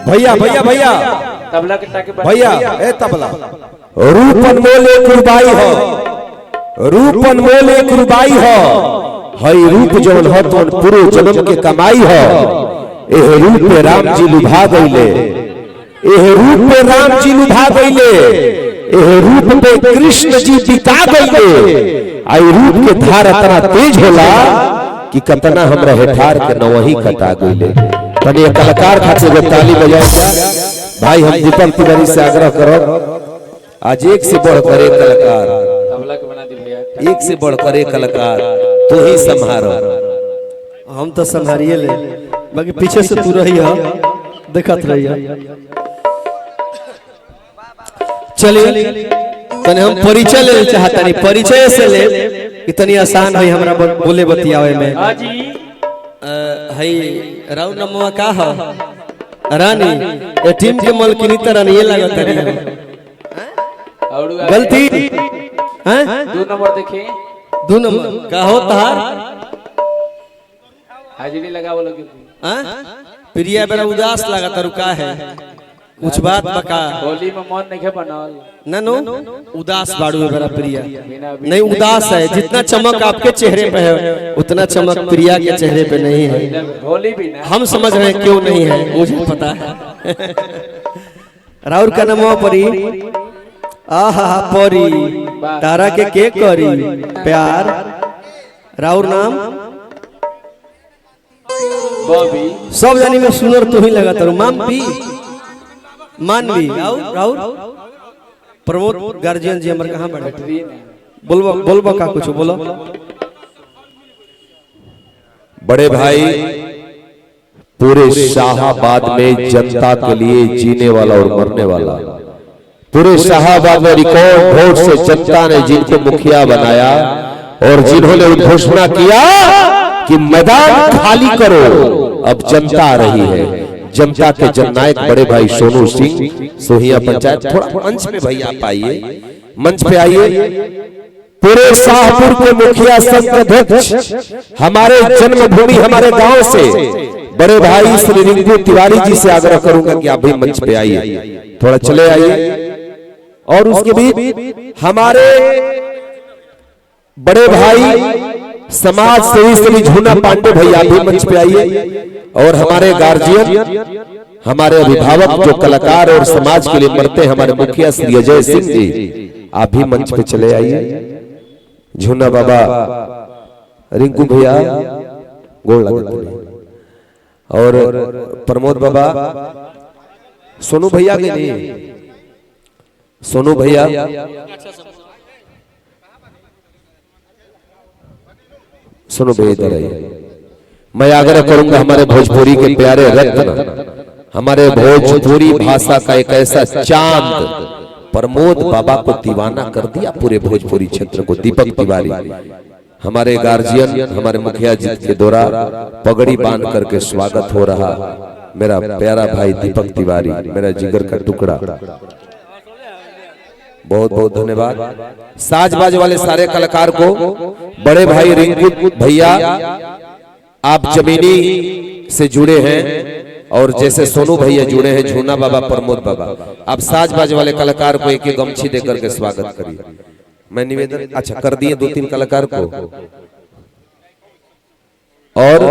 भैया भैया भैया तबला के टाके भैया ए तबला रूप अनमोल एक रुबाई हो, रूप अनमोल एक रुबाई हो, हई रूप जौन हो तो पूरे जन्म के कमाई हो। एह रूप पे राम जी लुभा गईले, एह रूप पे राम जी लुभा गईले, एह रूप पे कृष्ण जी बिता गईले। आई रूप के धार इतना तेज होला कि कतना हमरा हेठार के नवही कटा गईले। तनी कलाकार खातिर ताली बजाए भाई। हम दीपक तिवारी से आग्रह करो, आज एक से बढ़कर एक कलाकार, तबला के बना दी भैया, एक से बढ़कर एक कलाकार तू ही संभारो। हम तो संभारिए ले, बाकी पीछे से तू रही है, देखत रही है। चलिए तने हम परिचय ले चाहता नहीं, परिचय से ले इतनी आसान है हमरा बोले बतियावे में। हां जी हई राउ नमवा का हो रानी ए टीम के मलकिनी तरह ये लागत है गलती हैं। 2 नंबर देखे, 2 नंबर का हो तहार हाजिरी लगावो लोगे हैं। प्रिया बड़ा उदास लागत रुका है, कुछ बात बका। होली में मन नहीं बनल न नो उदास बाड़ू बड़ा प्रिया नहीं उदास है। जितना चमक आपके चेहरे पे है उतना चमक प्रिया के चेहरे पे नहीं है। होली भी ना हम समझ रहे हैं क्यों नहीं है, मुझे पता है। राउर का नाम परी आहा परी तारा के करी प्यार। राउर नाम बॉबी, सब जानी में सुनर तू ही लगा तारू मानवी मानवी। राउर प्रमोद गार्जियन जी हमर कहां बैठे बोलबो बोलबो का कुछ बोलो। बड़े भाई पूरे शाहाबाद में जनता के लिए जीने वाला और मरने वाला, पूरे शाहाबाद में रिकॉर्ड वोट से जनता ने जिनको मुखिया बनाया और जिन्होंने घोषणा किया कि मैदान खाली करो, अब जनता आ रही है। जनता के जननायक बड़े भाई सोनू सिंह सोहिया पंचायत, थोड़ा मंच पे भाई आप आइए, मंच पे आइए। पूरे शाहपुर के मुखिया संघ अध्यक्ष हमारे जन्मभूमि हमारे गांव से बड़े भाई श्री रिंकू तिवारी जी से आग्रह करूंगा कि आप भी मंच पे आइए, थोड़ा चले आइए। और उसके बीच हमारे बड़े भाई समाज सेवी श्री झूना पांडे भैया भी मंच पे आइए। और हमारे गार्जियन, हमारे अभिभावक जो कलाकार और समाज के लिए मरते हैं, हमारे मुखिया श्री अजय सिंह जी, आप भी मंच पे चले आइए। झूना बाबा, रिंकू भैया गोड़ लगते, और प्रमोद बाबा, सोनू भैया के नहीं, सोनू भैया सुनो भैया इधर आइए। मैं आग्रह करूंगा हमारे भोजपुरी के प्यारे रत्न, हमारे भोजपुरी भाषा का एक ऐसा चांद, प्रमोद बाबा को दीवाना कर दिया पूरे भोजपुरी क्षेत्र को, दीपक तिवारी। हमारे गार्जियन, हमारे मुखिया जी के द्वारा पगड़ी बांध करके स्वागत हो रहा मेरा प्यारा भाई दीपक तिवारी, मेरा जिगर का टुकड़ा। बहुत बहुत धन्यवाद। साजबाज वाले सारे कलाकार को, बड़े भाई रिंकू भैया आप जमीनी से जुड़े हैं और जैसे सोनू भैया जुड़े हैं, झूना बाबा, प्रमोद बाबा, आप साजबाज वाले कलाकार को एक एक गमछी देकर के स्वागत करिए। मैं निवेदन अच्छा कर दिए 2-3 कलाकार को। और